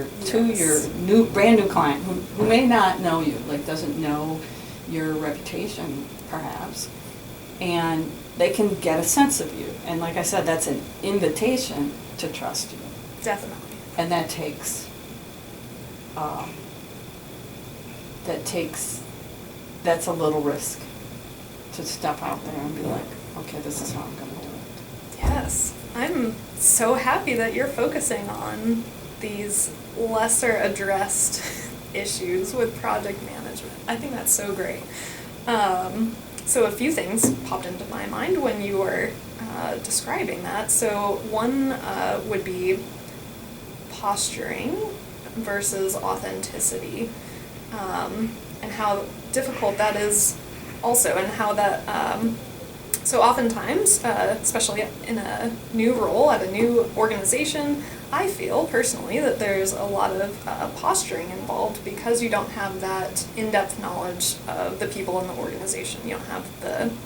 manager to your brand new client who may not know you, like doesn't know your reputation perhaps, and they can get a sense of you. And like I said, that's an invitation to trust you. Definitely. And that takes that's a little risk to step out there and be like, okay, this is how I'm going to do it. Yes. I'm so happy that you're focusing on these lesser addressed issues with project management. I think that's so great. So a few things popped into my mind when you were describing that. So one would be posturing versus authenticity, and how difficult that is also, and how that so oftentimes, especially in a new role at a new organization, I feel personally that there's a lot of posturing involved because you don't have that in-depth knowledge of the people in the organization. You don't have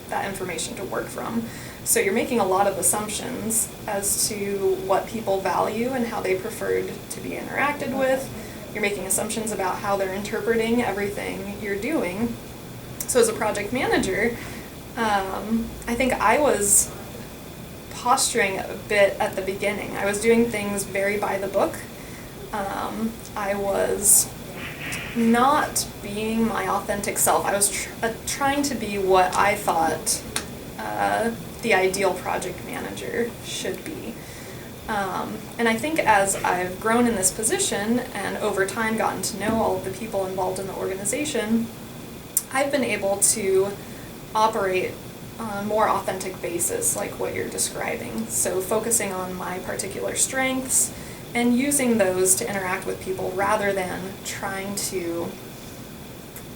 that information to work from. So you're making a lot of assumptions as to what people value and how they preferred to be interacted with. You're making assumptions about how they're interpreting everything you're doing. So as a project manager, I think I was posturing a bit at the beginning. I was doing things very by the book. I was not being my authentic self. I was trying to be what I thought the ideal project manager should be. And I think as I've grown in this position and over time gotten to know all of the people involved in the organization, I've been able to operate on a more authentic basis, like what you're describing. So focusing on my particular strengths and using those to interact with people rather than trying to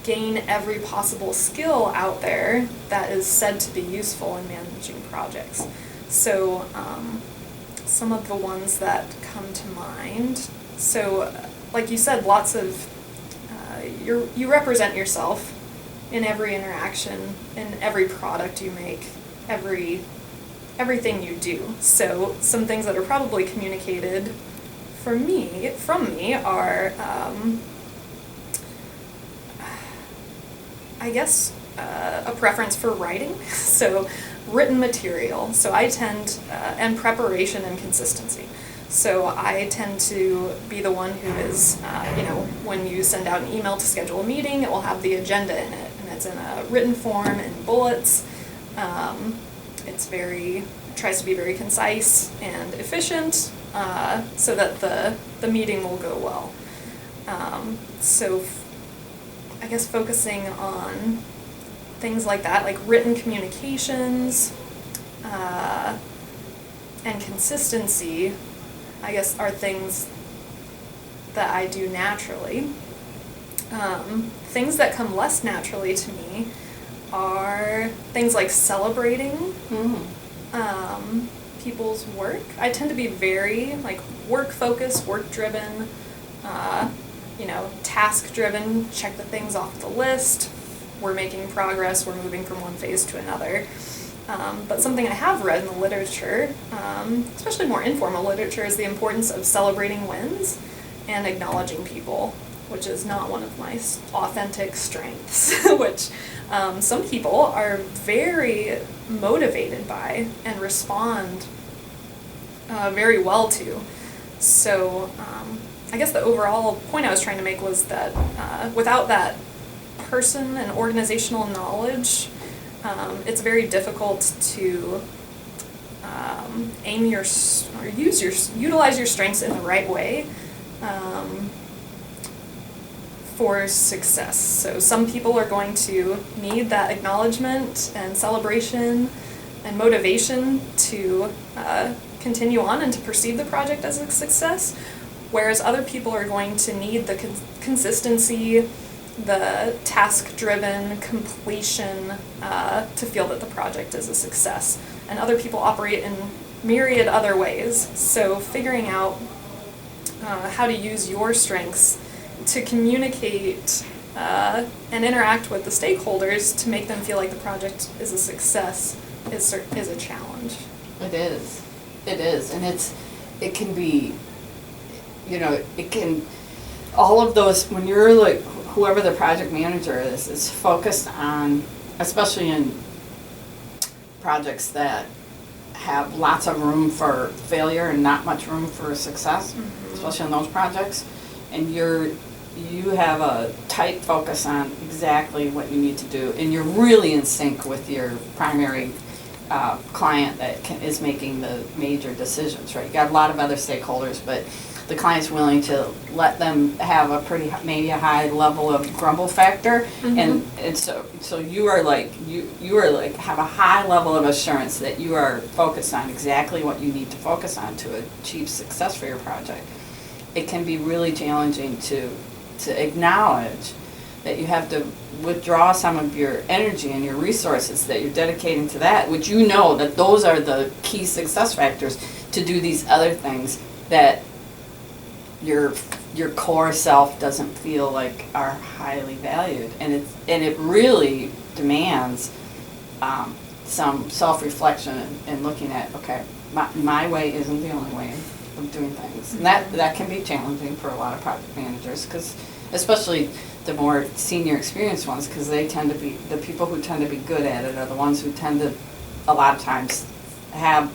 gain every possible skill out there that is said to be useful in managing projects. So some of the ones that come to mind, so like you said, lots of, you represent yourself in every interaction, in every product you make, everything you do. So some things that are probably communicated from me are, I guess, a preference for writing. So written material. So I tend, and preparation and consistency. So I tend to be the one who is, when you send out an email to schedule a meeting, it will have the agenda in it, and it's in a written form in bullets. It tries to be very concise and efficient, so that the meeting will go well. So I guess focusing on things like that, like written communications, and consistency, I guess, are things that I do naturally. Things that come less naturally to me are things like celebrating people's work. I tend to be very work-focused, work-driven, task-driven, check the things off the list. We're making progress, we're moving from one phase to another. But something I have read in the literature, especially more informal literature, is the importance of celebrating wins and acknowledging people, which is not one of my authentic strengths, which some people are very motivated by and respond very well to. So I guess the overall point I was trying to make was that without that person and organizational knowledge, it's very difficult to utilize your strengths in the right way for success. So some people are going to need that acknowledgement and celebration and motivation to continue on and to perceive the project as a success, whereas other people are going to need the consistency, the task-driven completion to feel that the project is a success. And other people operate in myriad other ways. So figuring out how to use your strengths to communicate and interact with the stakeholders to make them feel like the project is a success is a challenge. It is, and it can be you know, it can, all of those, when you're like, whoever the project manager is focused on, especially in projects that have lots of room for failure and not much room for success, especially on those projects, and you have a tight focus on exactly what you need to do, and you're really in sync with your primary client that is making the major decisions, right? You got a lot of other stakeholders, but the client's willing to let them have a maybe a high level of grumble factor, and so you are like have a high level of assurance that you are focused on exactly what you need to focus on to achieve success for your project. It can be really challenging to acknowledge that you have to withdraw some of your energy and your resources that you're dedicating to that, which you know that those are the key success factors, to do these other things that your core self doesn't feel like are highly valued, and it really demands some self-reflection and looking at, okay, my way isn't the only way of doing things, and that can be challenging for a lot of project managers, because especially the more senior experienced ones, because they tend to be the people who tend to be good at it are the ones who tend to a lot of times have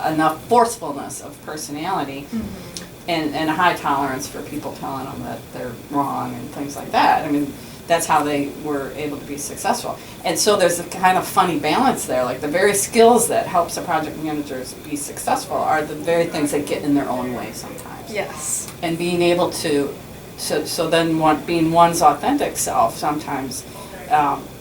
enough forcefulness of personality and a high tolerance for people telling them that they're wrong and things like that. I mean, that's how they were able to be successful. And so there's a kind of funny balance there. Like the very skills that helps the project managers be successful are the very things that get in their own way sometimes. Yes. And being able to, so then being one's authentic self sometimes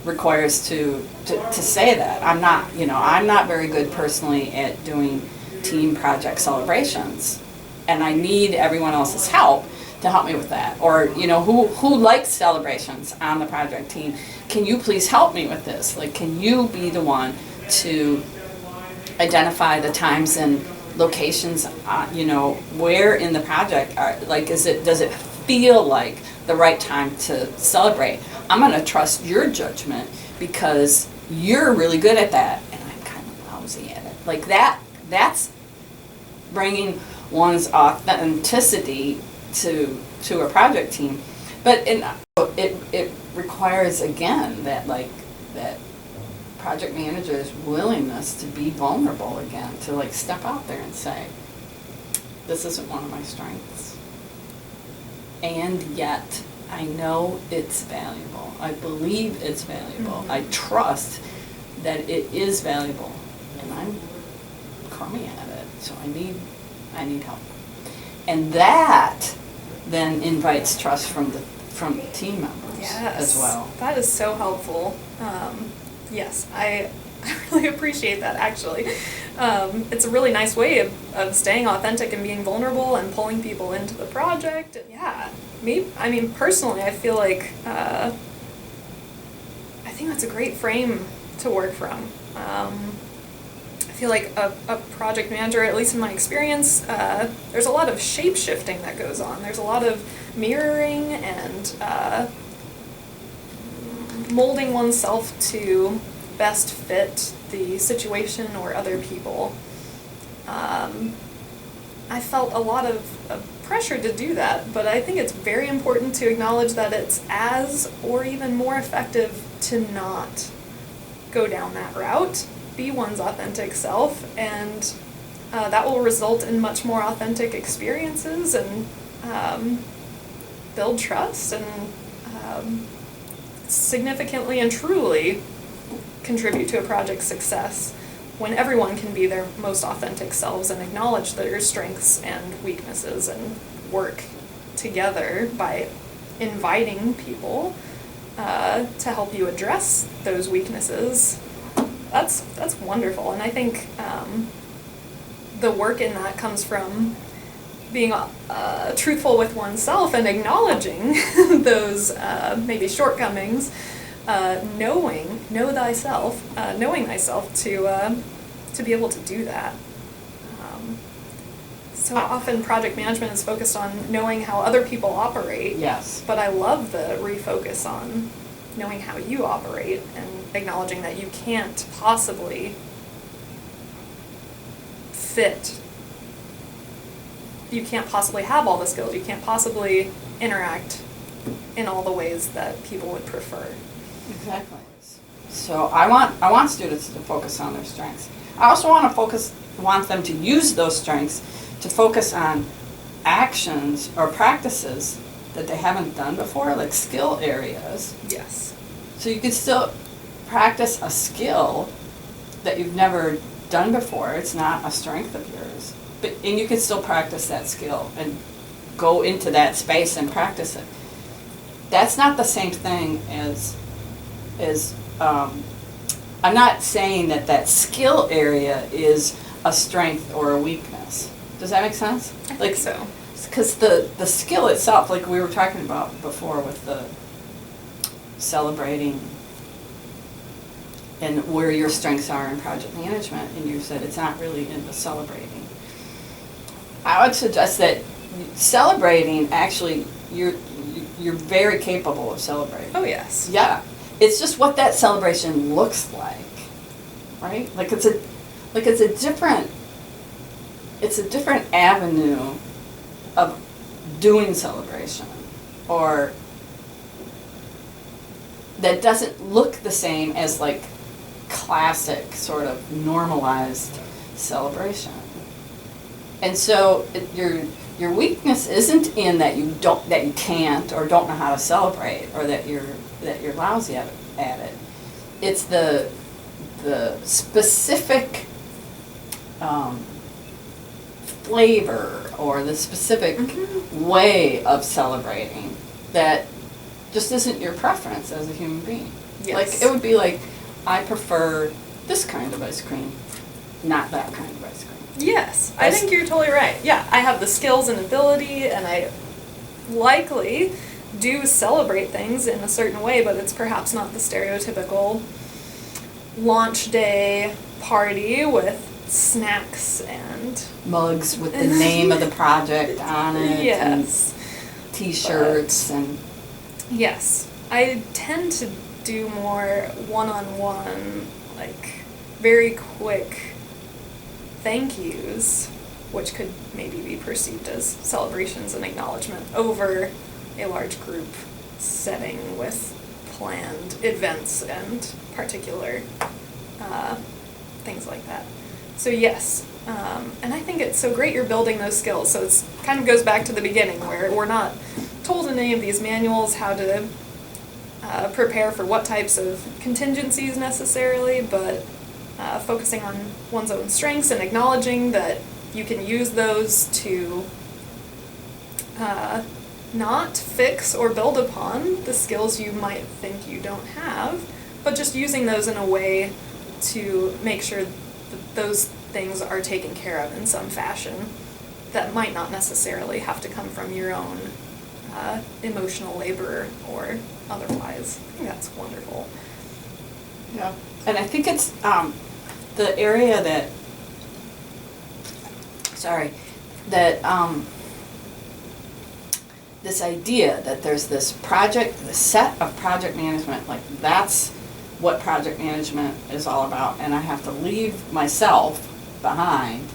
requires to say that. I'm not very good personally at doing team project celebrations, and I need everyone else's help to help me with that. Or, who likes celebrations on the project team? Can you please help me with this? Like, can you be the one to identify the times and locations, where in the project does it feel like the right time to celebrate? I'm going to trust your judgment because you're really good at that and I'm kind of lousy at it. Like that's bringing one's authenticity to a project team, but it requires again that project managers' willingness to be vulnerable again, to step out there and say, this isn't one of my strengths, and yet I know it's valuable. I believe it's valuable. I trust that it is valuable, and I'm crummy at it, so I need help. And that then invites trust from the team members as well. That is so helpful. Yes, I really appreciate that, actually. It's a really nice way of staying authentic and being vulnerable and pulling people into the project. Yeah, personally, I feel like I think that's a great frame to work from. I feel like a project manager, at least in my experience, there's a lot of shape-shifting that goes on. There's a lot of mirroring and molding oneself to best fit the situation or other people. I felt a lot of pressure to do that, but I think it's very important to acknowledge that it's as or even more effective to not go down that route, be one's authentic self, and that will result in much more authentic experiences and build trust and significantly and truly contribute to a project's success when everyone can be their most authentic selves and acknowledge their strengths and weaknesses and work together by inviting people to help you address those weaknesses. That's wonderful, and I think the work in that comes from being truthful with oneself and acknowledging those maybe shortcomings, knowing thyself to be able to do that. So often project management is focused on knowing how other people operate. Yes. But I love the refocus on knowing how you operate and acknowledging that you can't possibly fit you can't possibly have all the skills. You can't possibly interact in all the ways that people would prefer. Exactly. So I want students to focus on their strengths. I also want them to use those strengths to focus on actions or practices that they haven't done before, like skill areas. Yes. So you could still practice a skill that you've never done before. It's not a strength of yours. And you can still practice that skill and go into that space and practice it. That's not the same thing as I'm not saying that skill area is a strength or a weakness. Does that make sense? I think so. Because the skill itself, like we were talking about before with the celebrating and where your strengths are in project management, and you said it's not really in the celebrating. I would suggest that celebrating, actually, you're very capable of celebrating. Oh, yes. Yeah. It's just what that celebration looks like, right? It's a different avenue of doing celebration, or that doesn't look the same as like classic sort of normalized celebration. And so your weakness isn't in that you can't or don't know how to celebrate, or that you're lousy at it. It's the specific flavor or the specific way of celebrating that just isn't your preference as a human being. Yes. Like, it would be like, I prefer this kind of ice cream, not that kind of ice cream. Yes, I think you're totally right. Yeah, I have the skills and ability, and I likely do celebrate things in a certain way, but it's perhaps not the stereotypical launch day party with snacks and Mugs with the name of the project on it. Yes. And T-shirts and... Yes. I tend to do more one-on-one, like, very quick thank yous, which could maybe be perceived as celebrations and acknowledgement, over a large group setting with planned events and particular things like that. So yes, and I think it's so great you're building those skills. So it's kind of goes back to the beginning, where we're not told in any of these manuals how to prepare for what types of contingencies necessarily, but focusing on one's own strengths and acknowledging that you can use those to not fix or build upon the skills you might think you don't have, but just using those in a way to make sure that those things are taken care of in some fashion that might not necessarily have to come from your own emotional labor or otherwise. I think that's wonderful. Yeah, and I think it's the area that, this idea that there's this set of project management, like that's what project management is all about, and I have to leave myself behind,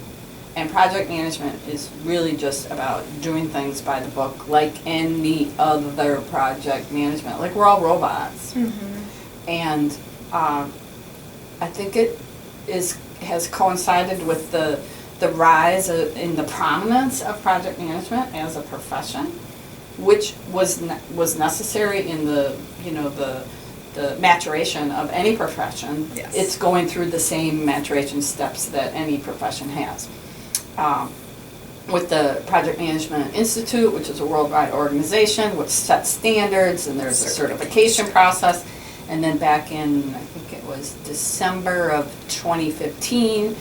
and project management is really just about doing things by the book like any other project management. Like, we're all robots. Mm-hmm. And I think it has coincided with the rise in the prominence of project management as a profession, which was necessary in the maturation of any profession. Yes. It's going through the same maturation steps that any profession has. With the Project Management Institute, which is a worldwide organization which sets standards, and there's a certification process. And then back in, I think it was December of 2015,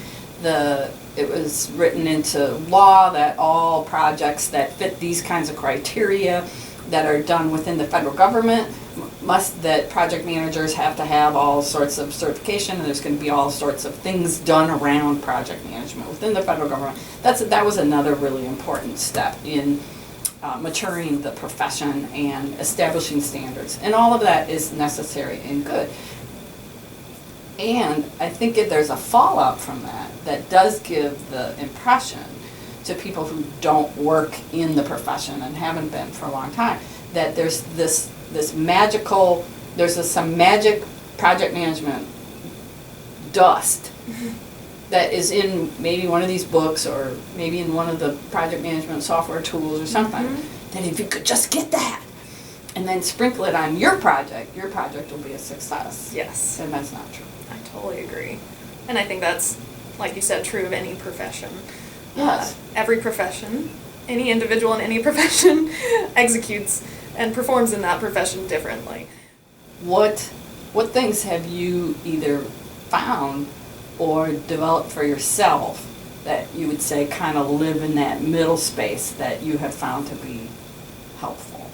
it was written into law that all projects that fit these kinds of criteria that are done within the federal government that project managers have to have all sorts of certification, and there's going to be all sorts of things done around project management within the federal government. That was another really important step in maturing the profession and establishing standards. And all of that is necessary and good. And I think there's a fallout from that does give the impression to people who don't work in the profession and haven't been for a long time, that there's some magic project management dust that is in maybe one of these books or maybe in one of the project management software tools or something, that if you could just get that and then sprinkle it on your project will be a success. Yes. And that's not true. I totally agree. And I think that's, like you said, true of any profession. Yes. Every profession, any individual in any profession executes and performs in that profession differently. What things have you either found or developed for yourself that you would say kind of live in that middle space that you have found to be helpful?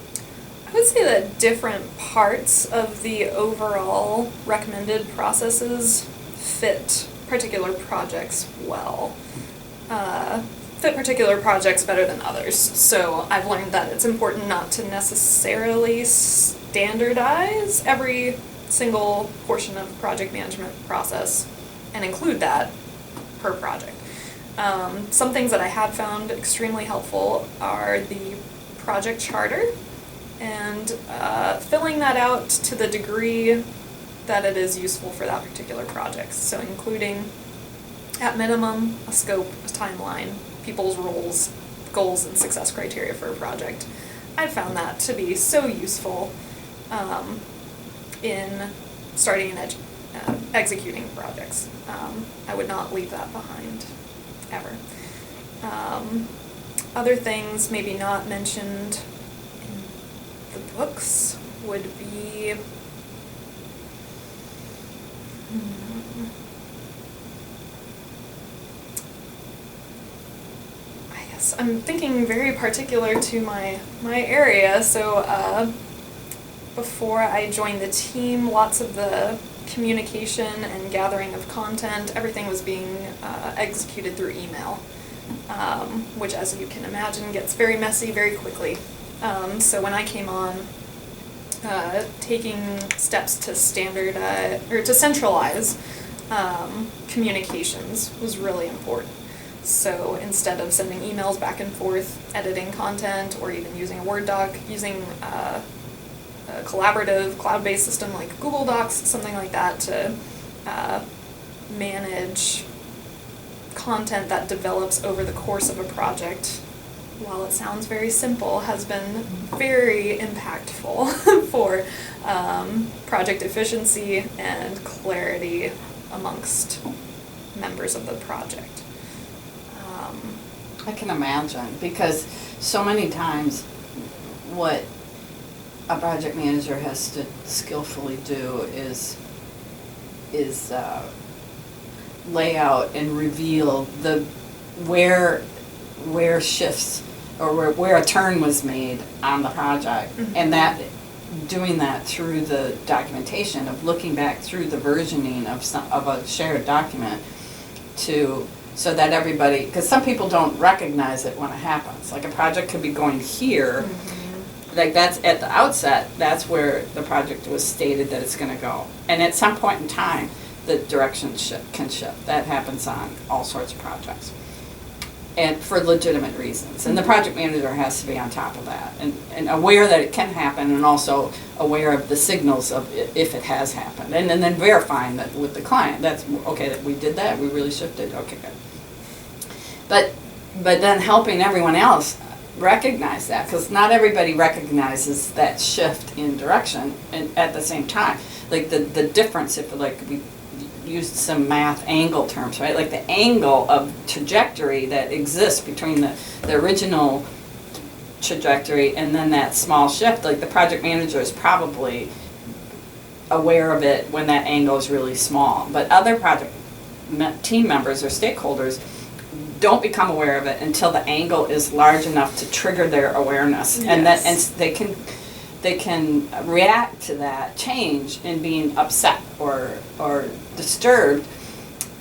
I would say that different parts of the overall recommended processes fit particular projects well. Fit particular projects better than others. So I've learned that it's important not to necessarily standardize every single portion of project management process and include that per project. Some things that I have found extremely helpful are the project charter and filling that out to the degree that it is useful for that particular project. So including, at minimum, a scope, a timeline, people's roles, goals, and success criteria for a project. I've found that to be so useful in starting and executing projects. I would not leave that behind, ever. Other things maybe not mentioned in the books would be I guess I'm thinking very particular to my area. So before I joined the team, lots of the communication and gathering of content, everything was being executed through email, which, as you can imagine, gets very messy very quickly. So when I came on, taking steps to standardize or to centralize communications was really important. So instead of sending emails back and forth, editing content, or even using a Word doc, using a collaborative cloud-based system like Google Docs, something like that, to manage content that develops over the course of a project, while it sounds very simple, has been very impactful for project efficiency and clarity amongst members of the project. I can imagine, because so many times what a project manager has to skillfully do is lay out and reveal where shifts or where a turn was made on the project, and that doing that through the documentation of looking back through the versioning of a shared document so that everybody, because some people don't recognize it when it happens. Like a project could be going here, like that's at the outset, that's where the project was stated that it's going to go. And at some point in time, the direction can shift. That happens on all sorts of projects, and for legitimate reasons. And the project manager has to be on top of that and aware that it can happen, and also aware of the signals of if it has happened, and then verifying that with the client. That's okay, that we did that, we really shifted, okay, good. But then helping everyone else recognize that, because not everybody recognizes that shift in direction and at the same time. Like the difference, if like we used some math angle terms, right? Like the angle of trajectory that exists between the original trajectory and then that small shift, like the project manager is probably aware of it when that angle is really small. But other project team members or stakeholders don't become aware of it until the angle is large enough to trigger their awareness. Yes. And they can react to that change in being upset or disturbed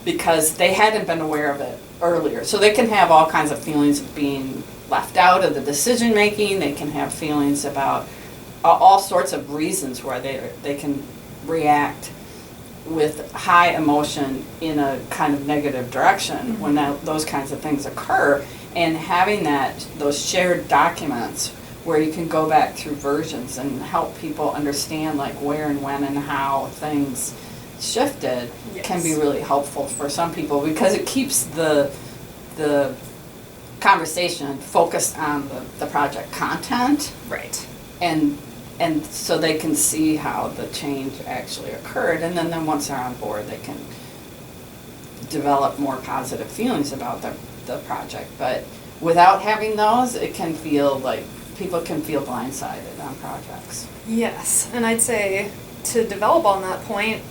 because they hadn't been aware of it earlier. So they can have all kinds of feelings of being left out of the decision making. They can have feelings about all sorts of reasons where they can react with high emotion in a kind of negative direction when those kinds of things occur. And having those shared documents where you can go back through versions and help people understand like where and when and how things shifted can be Yes. really helpful for some people, because it keeps the conversation focused on the project content, Right. and so they can see how the change actually occurred, and then once they're on board, they can develop more positive feelings about the project. But without having those, it can feel like people can feel blindsided on projects. Yes, and I'd say to develop on that point,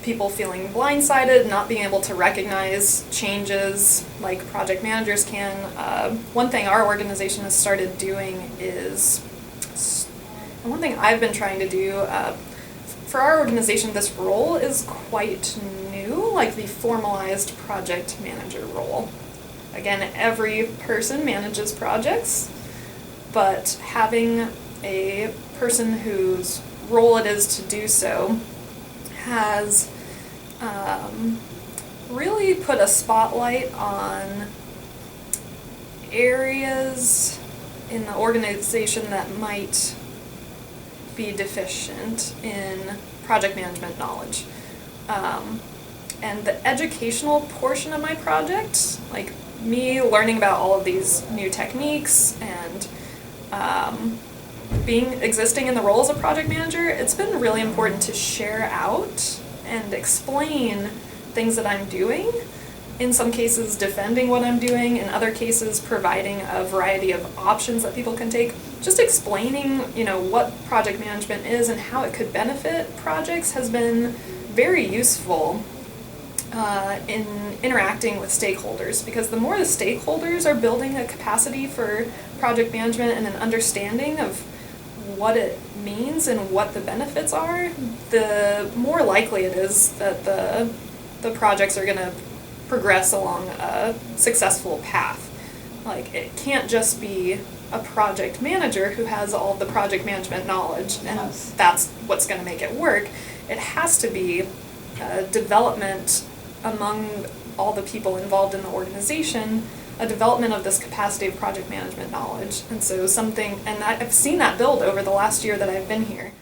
people feeling blindsided, not being able to recognize changes like project managers can. One thing our organization has started doing is, and one thing I've been trying to do, for our organization, this role is quite new, like the formalized project manager role. Again, every person manages projects, but having a person whose role it is to do so has really put a spotlight on areas in the organization that might be deficient in project management knowledge. And the educational portion of my project, like me learning about all of these new techniques and existing in the role as a project manager, it's been really important to share out and explain things that I'm doing. In some cases, defending what I'm doing. In other cases, providing a variety of options that people can take. Just explaining, what project management is and how it could benefit projects has been very useful in interacting with stakeholders, because the more the stakeholders are building a capacity for project management and an understanding of what it means and what the benefits are, the more likely it is that the projects are going to progress along a successful path. Like, it can't just be a project manager who has all of the project management knowledge and Yes. that's what's going to make it work. It has to be development among all the people involved in the organization, a development of this capacity of project management knowledge. And so I've seen that build over the last year that I've been here.